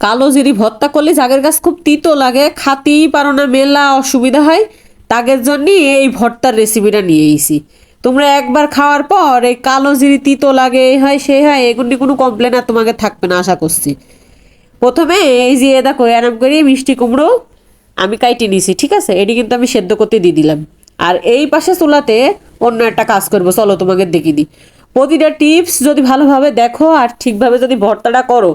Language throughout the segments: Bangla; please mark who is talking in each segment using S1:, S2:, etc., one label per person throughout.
S1: কালো জিরি ভর্তা করলে যাদের কাছে খুব তিতো লাগে, খাতেই পারো না, মেলা অসুবিধা হয়, তাদের জন্যই এই ভর্তার রেসিপিটা নিয়ে এসেছি। তোমরা একবার খাওয়ার পর এই কালো জিরি তিতো লাগে, এই হয় সে হয়, এগুলি কোনো কমপ্লেন আর তোমাকে থাকবে না আশা করছি। প্রথমে এই যে দেখো এরম করে মিষ্টি কুমড়ো আমি কাইটে নিছি, ঠিক আছে? এটি কিন্তু আমি সেদ্ধ করতে দিয়ে দিলাম। আর এই পাশে চুলাতে অন্য একটা কাজ করবো, চলো তোমাকে দেখিয়ে দিই। প্রতিটা টিপস যদি ভালোভাবে দেখো আর ঠিকভাবে যদি ভর্তাটা করো,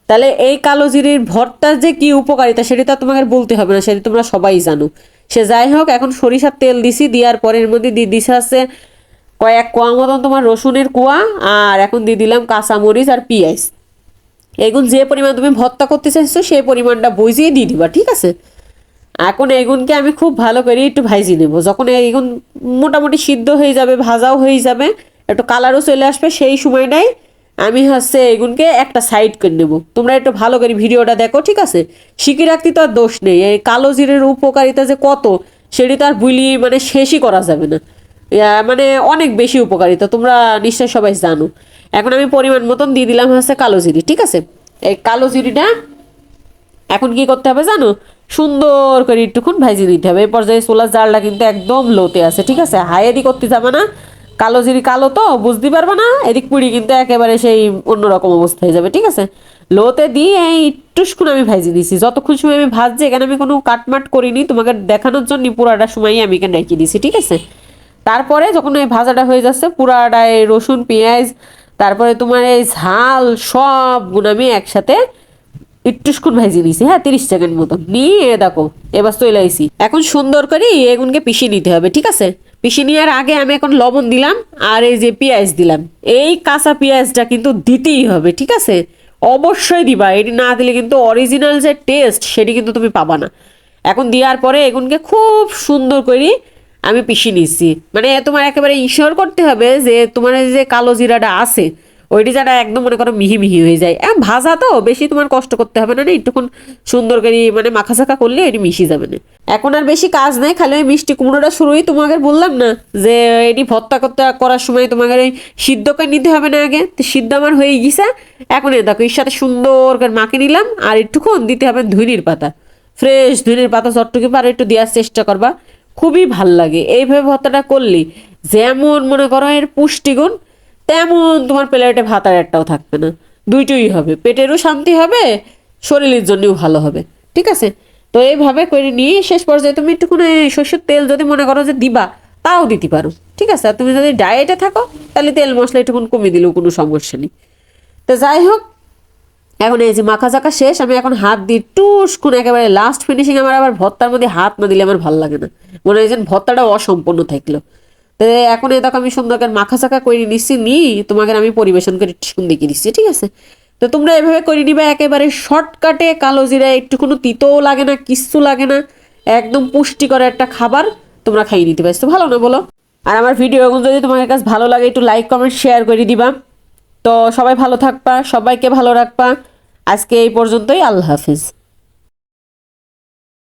S1: তাহলে এই কালো জিরির ভর্তার যে কি উপকারিতা সেটা তো তোমাকে বলতে হবে না, সেটা তোমরা সবাই জানো। সে যাই হোক, এখন সরিষার তেল দিছি, দেওয়ার পরের মধ্যে দিয়ে দিছে আছে কয়েক কোয়া মতন তোমার রসুনের কোয়া, আর এখন দিয়ে দিলাম কাঁচামরিচ আর পেঁয়াজ। এগুন যে পরিমাণ তুমি ভর্তা করতে চাইছো সেই পরিমাণটা বুঝিয়ে দিয়ে দিবা, ঠিক আছে? এখন এগুনকে আমি খুব ভালো করে একটু ভাজি নেবো। যখন এগুন মোটামুটি সিদ্ধ হয়ে যাবে, ভাজাও হয়ে যাবে, একটু কালারও চলে আসবে, সেই সময়টাই আমি হচ্ছে এগুনকে একটা সাইড করে নেবো। তোমরা একটু ভালো করে ভিডিওটা দেখো, ঠিক আছে? শিখে রাখতে তো আর দোষ নেই। এই কালো জিরের উপকারিতা যে কত সেটি তো আর বুলি মানে শেষই করা যাবে না। মানে অনেক বেশি উপকারিতা, তোমরা নিশ্চয়ই সবাই জানো। এখন আমি পরিমাণ মতন দিয়ে দিলাম হচ্ছে কালো জিরি, ঠিক আছে? এই কালো জিরিটা এখন কি করতে হবে জানো? সুন্দর করে একটুক্ষণ ভাজি নিতে হবে। এই পর্যায়ে চুলার জালটা কিন্তু একদম লোতে আছে, ঠিক আছে? হাই এদিক করতে যাবে না, কালো জিরি কালো তো বুঝতে পারবে না, এদিক পুড়ি কিন্তু একেবারে সেই অন্যরকম অবস্থা হয়ে যাবে, ঠিক আছে? লোতে দিয়ে এই একটুক্ষণ আমি ভাজি দিছি। যতক্ষণ সময় আমি ভাজছি, এখানে আমি কোনো কাটমাট করিনি, তোমাকে দেখানোর জন্য পুরাটা সময়ই আমি এখানে রেখে দিছি, ঠিক আছে? তারপরে যখন এই ভাজাটা হয়ে যাচ্ছে, পুরাটায় রসুন পেঁয়াজ, তারপরে তোমার এই ঝাল সবগুলো আমি একসাথে একটুক্ষণ ভাজি নিছি, হ্যাঁ, 30 সেকেন্ড মতো নিয়ে দেখো এবার চলে আইছি। এখন সুন্দর করে এগুনকে পিষিয়ে নিতে হবে, ঠিক আছে? পিষিয়ে নেওয়ার আগে আমি এখন লবণ দিলাম আর এই যে পেঁয়াজ দিলাম। এই কাঁচা পেঁয়াজটা কিন্তু দিতেই হবে, ঠিক আছে? অবশ্যই দিবা, এটি না দিলে কিন্তু অরিজিনাল যে টেস্ট সেটি কিন্তু তুমি পাবা না। এখন দেওয়ার পরে এগুনকে খুব সুন্দর করে আমি পিষিয়ে নিচ্ছি। মানে তোমার একেবারে ইনশিওর করতে হবে যে তোমার এই যে কালো জিরাটা আছে ওইটি যেন একদম মনে করো মিহি মিহি হয়ে যায়। ভাজা তো বেশি তোমার কষ্ট করতে হবে না, না একটুক্ষণ সুন্দর করে মানে মাখা চাখা করলে এটি মিশি যাবে না। এখন আর বেশি কাজ নেই, খালি ওই মিষ্টি কুমড়োটা শুরুই তোমাকে বললাম না যে এটি ভর্তা করতে করার সময় তোমাকে ওই সিদ্ধ করে নিতে হবে না আগে, তো সিদ্ধ আমার হয়ে গেছে। এখন দেখো এর সাথে সুন্দর করে মাখিয়ে নিলাম, আর একটুক্ষণ দিতে হবে ধনির পাতা, ফ্রেশ ধনির পাতা চটটুকি পারে একটু দেওয়ার চেষ্টা করবা, খুবই ভাল লাগে। এইভাবে ভর্তাটা করলে যেমন মনে করো এর পুষ্টিগুণ, তেমন তোমার প্লেটে ভাত আর একটাও থাকবে না, দুইটোই হবে, পেটেরও শান্তি হবে, শরীরের জন্যও ভালো হবে, ঠিক আছে? তো এইভাবে করে নিয়ে শেষ পর্যায়ে তুমি একটুখানি সর্ষের তেল যদি মনে করো যে দিবা, তাও দিতে পারো, ঠিক আছে? আর তুমি যদি ডায়েটে থাকো তাহলে তেল মশলা একটুকুন কমিয়ে দিলেও কোনো সমস্যা নেই। তো যাই হোক, এখন এই যে মাখা চাকা শেষ, আমি এখন হাত দিই টুসকুন একেবারে লাস্ট ফিনিশিং। আমার আবার ভর্তার মধ্যে হাত না দিলে আমার ভালো লাগে না, মনে হয় যেন ভর্তাটা অসম্পূর্ণ থাকলো। তো এখন এই দেখো আমি সুন্দর করে মাখা চাকা করে নিচ্ছি, তোমাকে আমি পরিবেশন করে সুন্দর দেখিয়ে দিচ্ছি, ঠিক আছে? তো তোমরা এভাবে করে নিবে, একেবারে শর্টকাটে কালো জিরা, একটু কোনো তিতও লাগে না, কিচ্ছু লাগে না, একদম পুষ্টিকর একটা খাবার তোমরা খাইয়ে নিতে পারছো। ভালো না বলো? আর আমার ভিডিওগুলো যদি তোমাদের কাছে ভালো লাগে একটু লাইক কমেন্ট শেয়ার করে দিবা। তো সবাই ভালো থাকবা, সবাইকে ভালো রাখবা। আজকে এই পর্যন্তই, আল্লাহ হাফিজ।